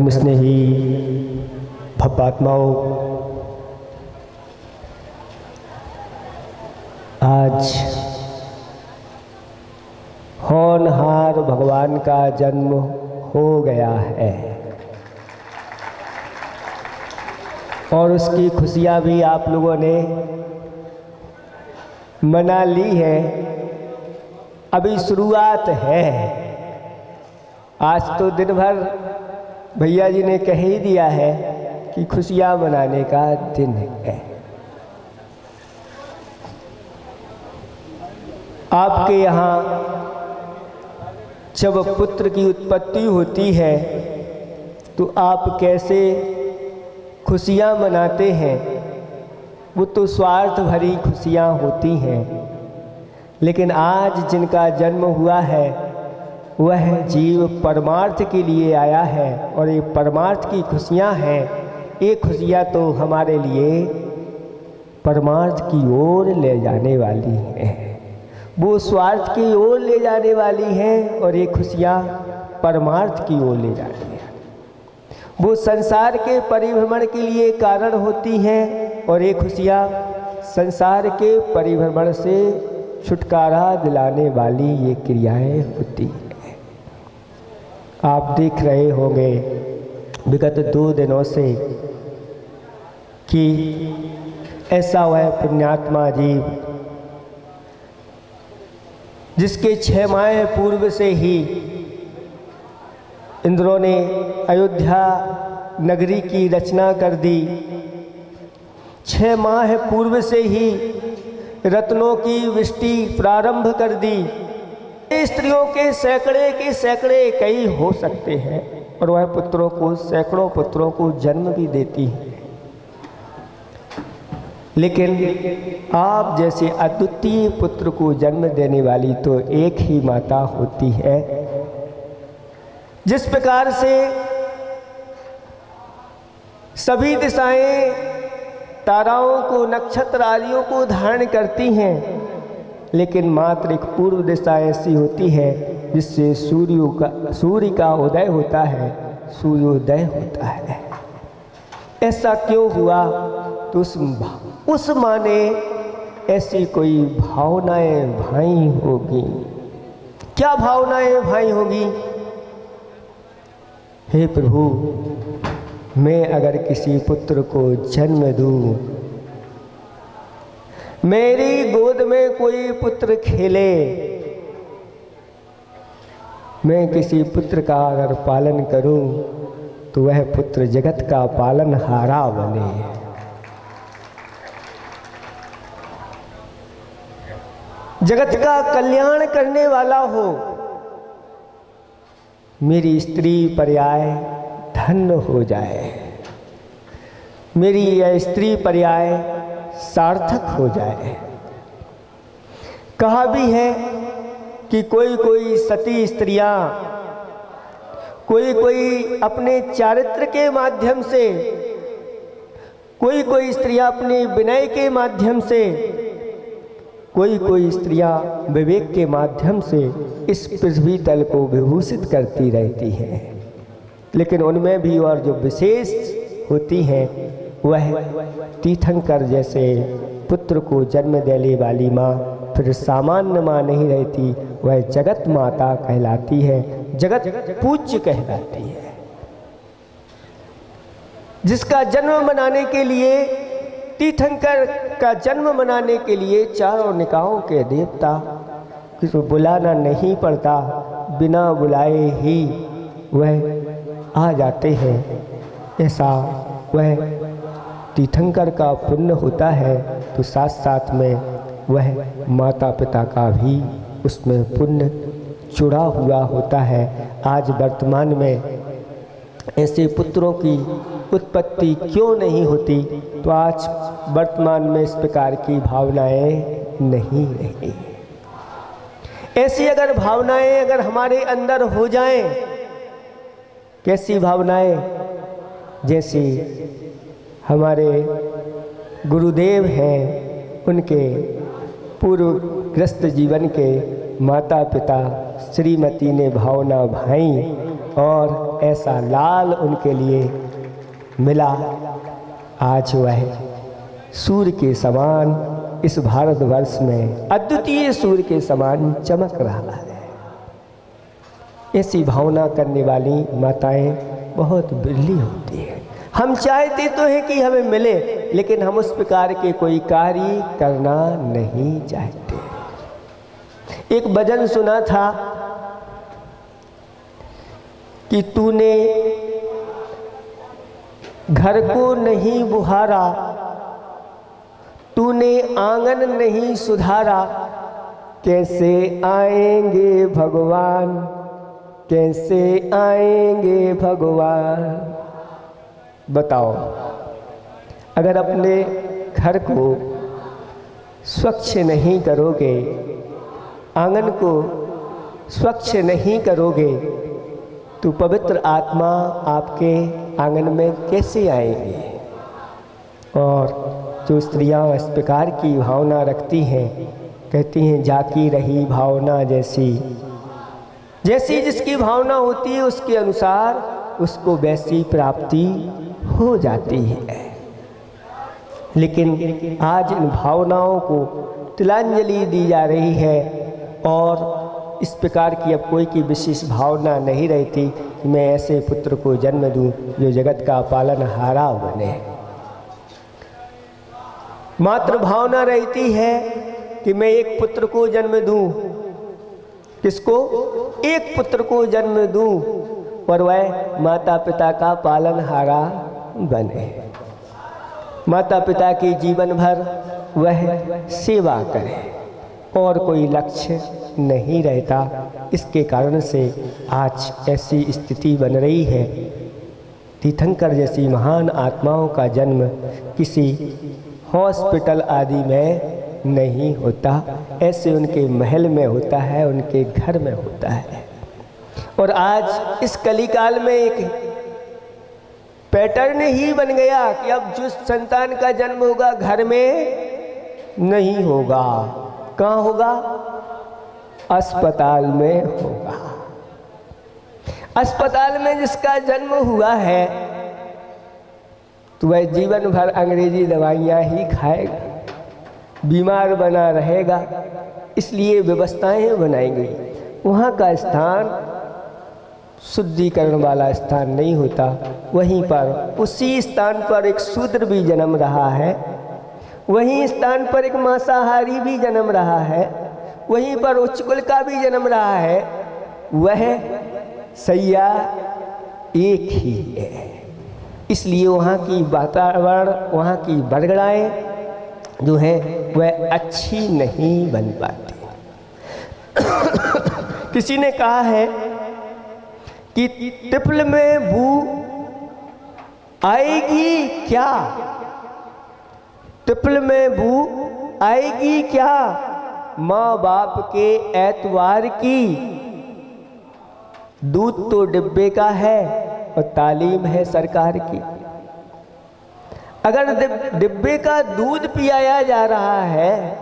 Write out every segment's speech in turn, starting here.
धर्म स्नेही भपात्माओं, आज होनहार भगवान का जन्म हो गया है और उसकी खुशियाँ भी आप लोगों ने मना ली है। अभी शुरुआत है। आज तो दिन भर भैया जी ने कह ही दिया है कि खुशियाँ मनाने का दिन है। आपके यहाँ जब पुत्र की उत्पत्ति होती है तो आप कैसे खुशियाँ मनाते हैं? वो तो स्वार्थ भरी खुशियाँ होती हैं, लेकिन आज जिनका जन्म हुआ है वह जीव परमार्थ के लिए आया है और ये परमार्थ की खुशियाँ हैं। ये खुशियाँ तो हमारे लिए परमार्थ की ओर ले जाने वाली हैं, वो स्वार्थ की ओर ले जाने वाली हैं और ये खुशियाँ परमार्थ की ओर ले जाती हैं। वो संसार के परिभ्रमण के लिए कारण होती हैं और ये खुशियाँ संसार के परिभ्रमण से छुटकारा दिलाने वाली ये क्रियाएं होती हैं। आप देख रहे होंगे विगत 2 दिनों से कि ऐसा वह पुण्यात्मा जीव जिसके 6 माह पूर्व से ही इंद्रों ने अयोध्या नगरी की रचना कर दी, 6 माह पूर्व से ही रत्नों की वृष्टि प्रारंभ कर दी। स्त्रियों के सैकड़े कई हो सकते हैं और वह पुत्रों को सैकड़ों पुत्रों को जन्म भी देती है, लेकिन आप जैसे अद्वितीय पुत्र को जन्म देने वाली तो एक ही माता होती है। जिस प्रकार से सभी दिशाएं ताराओं को नक्षत्र आदियों को धारण करती हैं, लेकिन मात्र एक पूर्व दिशा ऐसी होती है जिससे सूर्य का उदय होता है, सूर्योदय होता है। ऐसा क्यों हुआ? तो उस माँ ने ऐसी कोई भावनाएं भाई होगी। क्या भावनाएं भाई होगी? हे प्रभु, मैं अगर किसी पुत्र को जन्म दूं, मेरी गोद में कोई पुत्र खेले, मैं किसी पुत्र का अगर पालन करूं तो वह पुत्र जगत का पालनहारा बने। जगत का कल्याण करने वाला हो। मेरी स्त्री पर्याय धन्य हो जाए, मेरी यह स्त्री पर्याय सार्थक हो जाए। कहा भी है कि कोई सती स्त्रियां, कोई अपने चारित्र के माध्यम से, कोई स्त्रियां अपने विनय के माध्यम से, कोई स्त्रियां विवेक के माध्यम से इस पृथ्वी तल को विभूषित करती रहती हैं, लेकिन उनमें भी और जो विशेष होती हैं वह तीर्थंकर जैसे पुत्र को जन्म देने वाली माँ फिर सामान्य माँ नहीं रहती, वह जगत माता कहलाती है, जगत पूज्य कहलाती है। जिसका जन्म मनाने के लिए, तीर्थंकर का जन्म मनाने के लिए चारों निकायों के देवता किसी बुलाना नहीं पड़ता, बिना बुलाए ही वह आ जाते हैं। ऐसा वह तीर्थंकर का पुण्य होता है, तो साथ साथ में वह माता पिता का भी उसमें पुण्य जुड़ा हुआ होता है। आज वर्तमान में ऐसे पुत्रों की उत्पत्ति क्यों नहीं होती? तो आज वर्तमान में इस प्रकार की भावनाएं नहीं रही। ऐसी अगर भावनाएं अगर हमारे अंदर हो जाएं, कैसी भावनाएं? जैसे हमारे गुरुदेव हैं, उनके पूर्वग्रस्त जीवन के माता पिता श्रीमती ने भावना भाई और ऐसा लाल उनके लिए मिला। आज वह सूर्य के समान इस भारतवर्ष में अद्वितीय सूर्य के समान चमक रहा है। ऐसी भावना करने वाली माताएं बहुत बिरली होती हैं। हम चाहते तो हैं कि हमें मिले, लेकिन हम उस प्रकार के कोई कार्य करना नहीं चाहते। एक भजन सुना था कि तूने घर को नहीं बुहारा, तूने आंगन नहीं सुधारा, कैसे आएंगे भगवान, कैसे आएंगे भगवान। बताओ, अगर अपने घर को स्वच्छ नहीं करोगे, आंगन को स्वच्छ नहीं करोगे, तो पवित्र आत्मा आपके आंगन में कैसे आएंगे। और जो स्त्रियां इस प्रकार की भावना रखती हैं, कहती हैं जाकी रही भावना जैसी, जैसी जिसकी भावना होती है उसके अनुसार उसको वैसी प्राप्ति हो जाती है। लेकिन आज इन भावनाओं को तिलांजलि दी जा रही है और इस प्रकार की अब कोई की विशेष भावना नहीं रहती कि मैं ऐसे पुत्र को जन्म दूं जो जगत का पालनहारा बने। मात्र भावना रहती है कि मैं एक पुत्र को जन्म दूं। किसको? एक पुत्र को जन्म दूं और वह माता पिता का पालनहारा बने, माता पिता की जीवन भर वह सेवा करे और कोई लक्ष्य नहीं रहता। इसके कारण से आज ऐसी स्थिति बन रही है। तीर्थंकर जैसी महान आत्माओं का जन्म किसी हॉस्पिटल आदि में नहीं होता, ऐसे उनके महल में होता है, उनके घर में होता है। और आज इस कलिकाल में एक पैटर्न ही बन गया कि अब जिस संतान का जन्म होगा घर में नहीं होगा। कहाँ होगा? अस्पताल में होगा। अस्पताल में जिसका जन्म हुआ है तो वह जीवन भर अंग्रेजी दवाइयाँ ही खाएगा, बीमार बना रहेगा। इसलिए व्यवस्थाएं बनाई गई। वहाँ का स्थान शुद्धिकरण वाला स्थान नहीं होता। वहीं पर उसी स्थान पर एक शूद्र भी जन्म रहा है, वहीं स्थान पर एक मांसाहारी भी जन्म रहा है, वहीं पर उच्च कुल का भी जन्म रहा है। वह सैया एक ही है। इसलिए वहाँ की वातावरण, वहाँ की बरगड़ाएँ जो है वह अच्छी नहीं बन पाती। किसी ने कहा है कि टिफल में बू आएगी क्या, टिफल में बू आएगी क्या, माँ बाप के एतवार की, दूध तो डिब्बे का है और तालीम है सरकार की। अगर डिब्बे का दूध पियाया जा रहा है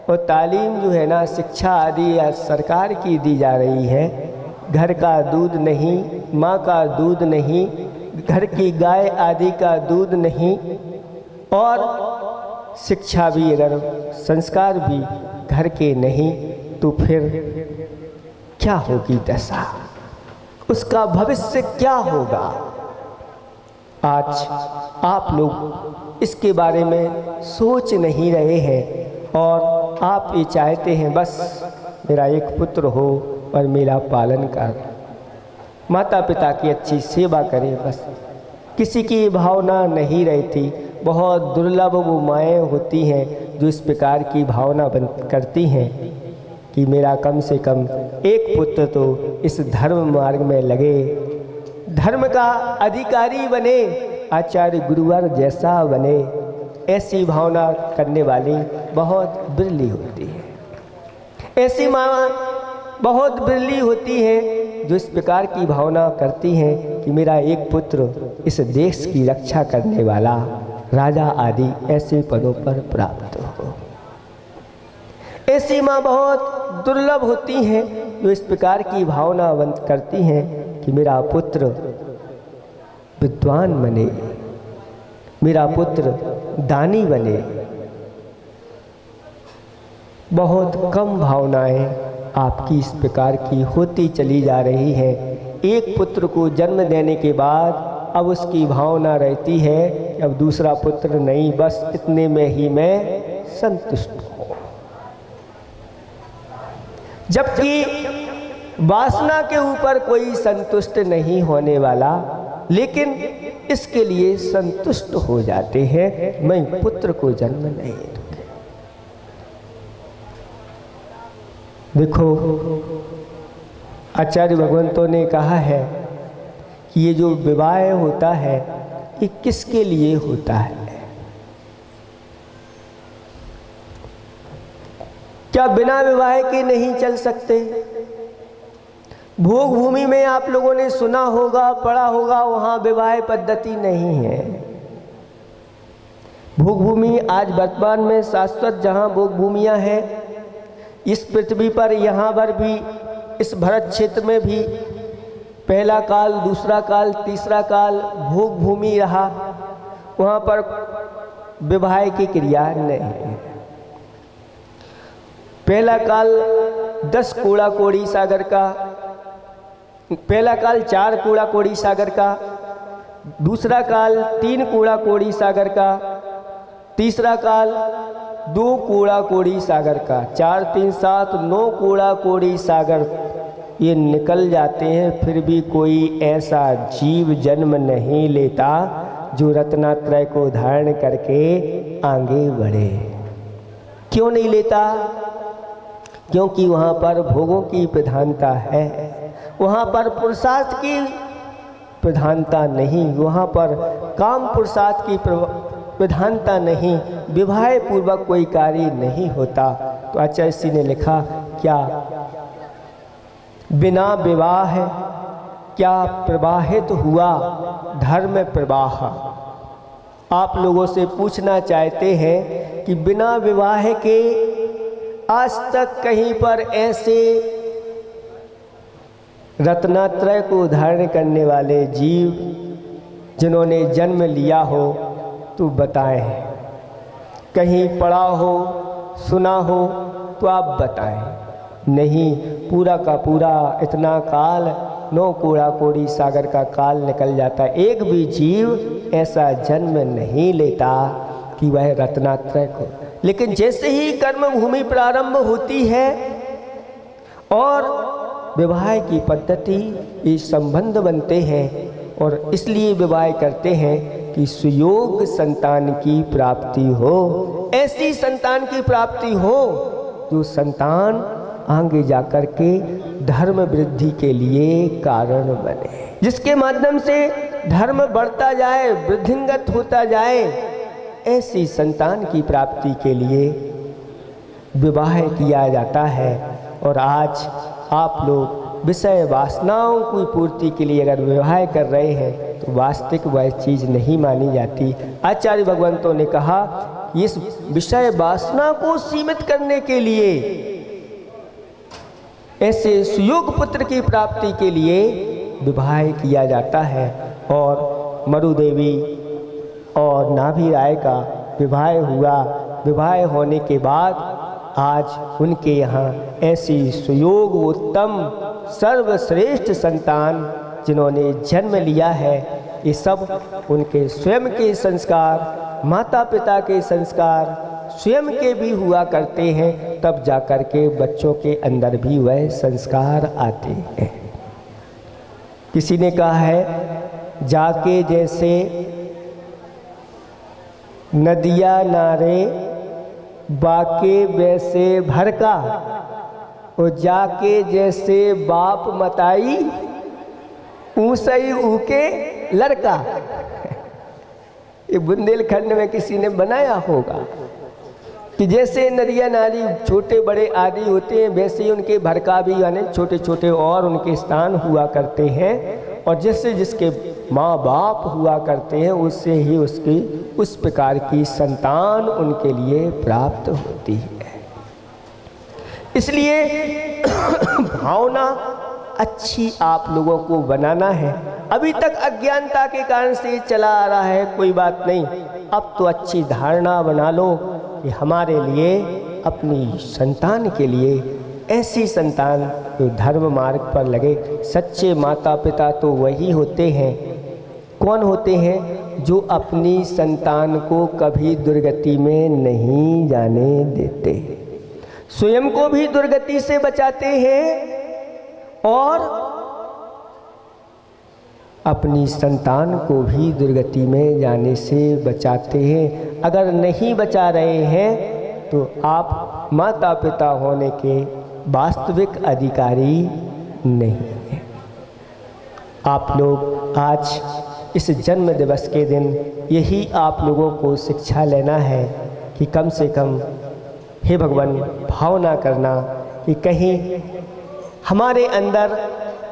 और तालीम जो है ना शिक्षा आदि या सरकार की दी जा रही है, घर का दूध नहीं, माँ का दूध नहीं, घर की गाय आदि का दूध नहीं, और शिक्षा भी अगर संस्कार भी घर के नहीं, तो फिर क्या होगी दशा, उसका भविष्य क्या होगा। आज आप लोग इसके बारे में सोच नहीं रहे हैं और आप ये चाहते हैं बस मेरा एक पुत्र हो और मेरा पालन कर, माता पिता की अच्छी सेवा करे, बस किसी की भावना नहीं रहती। बहुत दुर्लभ वो माएँ होती हैं जो इस प्रकार की भावना करती हैं कि मेरा कम से कम एक पुत्र तो इस धर्म मार्ग में लगे, धर्म का अधिकारी बने, आचार्य गुरुवर जैसा बने। ऐसी भावना करने वाली बहुत बिरली होती है। ऐसी माँ बहुत बिरली होती है जो इस प्रकार की भावना करती हैं कि मेरा एक पुत्र इस देश की रक्षा करने वाला राजा आदि ऐसे पदों पर प्राप्त हो। ऐसी माँ बहुत दुर्लभ होती हैं जो इस प्रकार की भावना करती हैं कि मेरा पुत्र विद्वान बने, मेरा पुत्र दानी बने। बहुत कम भावनाएं आपकी इस प्रकार की होती चली जा रही है। एक पुत्र को जन्म देने के बाद अब उसकी भावना रहती है कि अब दूसरा पुत्र नहीं, बस इतने में ही मैं संतुष्ट हूँ। जबकि वासना के ऊपर कोई संतुष्ट नहीं होने वाला, लेकिन इसके लिए संतुष्ट हो जाते हैं, मैं पुत्र को जन्म नहीं दूंगा। देखो, आचार्य भगवंतों ने कहा है कि ये जो विवाह होता है ये किसके लिए होता है? क्या बिना विवाह के नहीं चल सकते? भोग भूमि में आप लोगों ने सुना होगा, पढ़ा होगा, वहाँ विवाह पद्धति नहीं है। भोग भूमि आज वर्तमान में शाश्वत जहाँ भोग भूमियाँ हैं इस पृथ्वी पर, यहाँ पर भी, इस भरत क्षेत्र में भी पहला काल, दूसरा काल, तीसरा काल भोग भूमि रहा। वहाँ पर विवाह की क्रिया नहीं है। पहला काल 10 कूड़ा कोड़ी सागर का, पहला काल 4 कूड़ा कोड़ी सागर का, दूसरा काल 3 कूड़ा कोड़ी सागर का, तीसरा काल 2 कूड़ा कोड़ी सागर का, 4 3 7 9 कूड़ा कोड़ी सागर ये निकल जाते हैं। फिर भी कोई ऐसा जीव जन्म नहीं लेता जो रत्नात्रय को धारण करके आगे बढ़े। क्यों नहीं लेता? क्योंकि वहाँ पर भोगों की प्रधानता है, वहाँ पर पुरुषार्थ की प्रधानता नहीं, वहाँ पर काम पुरुषार्थ की प्रधानता नहीं, विवाह पूर्वक कोई कार्य नहीं होता। तो आचार्य जी ने लिखा, क्या बिना विवाह क्या प्रवाहित हुआ धर्म प्रवाह? आप लोगों से पूछना चाहते हैं कि बिना विवाह के आज तक कहीं पर ऐसे रत्नात्रय को धारण करने वाले जीव जिन्होंने जन्म लिया हो तो बताएं। कहीं पढ़ा हो, सुना हो तो आप बताएं। नहीं, पूरा का पूरा इतना काल 9 कूड़ा कोड़ी सागर का काल निकल जाता है, एक भी जीव ऐसा जन्म नहीं लेता कि वह रत्नात्रय को। लेकिन जैसे ही कर्म भूमि प्रारंभ होती है और विवाह की पद्धति, ये संबंध बनते हैं और इसलिए विवाह करते हैं कि सुयोग संतान की प्राप्ति हो, ऐसी संतान की प्राप्ति हो जो संतान आगे जाकर के धर्म वृद्धि के लिए कारण बने, जिसके माध्यम से धर्म बढ़ता जाए, वृद्धिंगत होता जाए। ऐसी संतान की प्राप्ति के लिए विवाह किया जाता है। और आज आप लोग विषय वासनाओं की पूर्ति के लिए अगर विवाह कर रहे हैं तो वास्तविक वह चीज़ नहीं मानी जाती। आचार्य भगवंतों ने कहा इस विषय वासना को सीमित करने के लिए, ऐसे सुयोग पुत्र की प्राप्ति के लिए विवाह किया जाता है। और मरुदेवी और नाभि राय का विवाह हुआ। विवाह होने के बाद आज उनके यहाँ ऐसी सुयोग उत्तम सर्वश्रेष्ठ संतान जिन्होंने जन्म लिया है, ये सब उनके स्वयं के संस्कार, माता पिता के संस्कार स्वयं के भी हुआ करते हैं, तब जाकर के बच्चों के अंदर भी वह संस्कार आते हैं। किसी ने कहा है, जाके जैसे नदिया नारे बाके वैसे भर का, और जाके जैसे बाप मताई ऊसई ऊके लड़का। ये बुंदेलखंड में किसी ने बनाया होगा कि जैसे नदिया नारी छोटे बड़े आदि होते हैं, वैसे ही उनके भरका भी यानी छोटे छोटे और उनके स्थान हुआ करते हैं। और जैसे जिसके माँ बाप हुआ करते हैं उससे ही उसकी उस प्रकार की संतान उनके लिए प्राप्त होती है। इसलिए भावना अच्छी आप लोगों को बनाना है। अभी तक अज्ञानता के कारण से चला आ रहा है, कोई बात नहीं, अब तो अच्छी धारणा बना लो कि हमारे लिए, अपनी संतान के लिए ऐसी संतान जो धर्म मार्ग पर लगे। सच्चे माता पिता तो वही होते हैं, कौन होते हैं? जो अपनी संतान को कभी दुर्गति में नहीं जाने देते, स्वयं को भी दुर्गति से बचाते हैं और अपनी संतान को भी दुर्गति में जाने से बचाते हैं। अगर नहीं बचा रहे हैं तो आप माता पिता होने के वास्तविक अधिकारी नहीं हैं। आप लोग आज इस जन्म दिवस के दिन यही आप लोगों को शिक्षा लेना है कि कम से कम, हे भगवान, भावना करना कि कहीं हमारे अंदर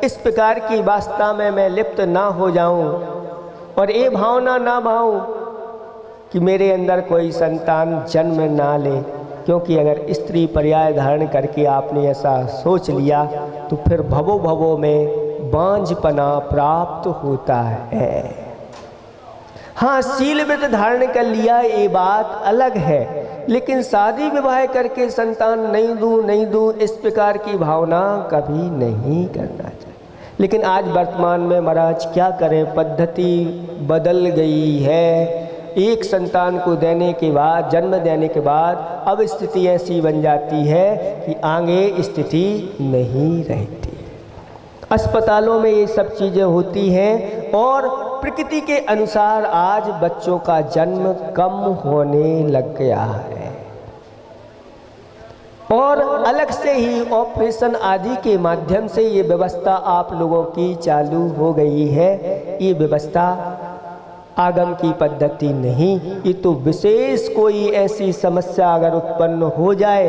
इस प्रकार की वासना में मैं लिप्त ना हो जाऊं और ये भावना ना भाऊं कि मेरे अंदर कोई संतान जन्म ना ले। क्योंकि अगर स्त्री पर्याय धारण करके आपने ऐसा सोच लिया तो फिर भवो भवो में बांझपना प्राप्त होता है। हाँ, शील व्रत धारण कर लिया ये बात अलग है, लेकिन शादी विवाह करके संतान नहीं दूँ इस प्रकार की भावना कभी नहीं करना चाहिए। लेकिन आज वर्तमान में महाराज क्या करें, पद्धति बदल गई है। एक संतान को देने के बाद, जन्म देने के बाद अब स्थिति ऐसी बन जाती है कि आगे स्थिति नहीं रहती। अस्पतालों में ये सब चीज़ें होती हैं और प्रकृति के अनुसार आज बच्चों का जन्म कम होने लग गया है और अलग से ही ऑपरेशन आदि के माध्यम से ये व्यवस्था आप लोगों की चालू हो गई है। ये व्यवस्था आगम की पद्धति नहीं, ये तो विशेष कोई ऐसी समस्या अगर उत्पन्न हो जाए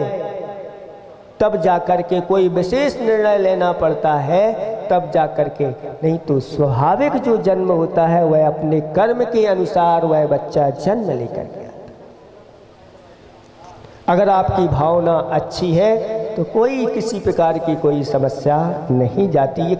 तब जाकर के कोई विशेष निर्णय लेना पड़ता है, तब जाकर के, नहीं तो स्वाभाविक जो जन्म होता है वह अपने कर्म के अनुसार वह बच्चा जन्म लेकर के आता। अगर आपकी भावना अच्छी है तो कोई किसी प्रकार की कोई समस्या नहीं जाती है।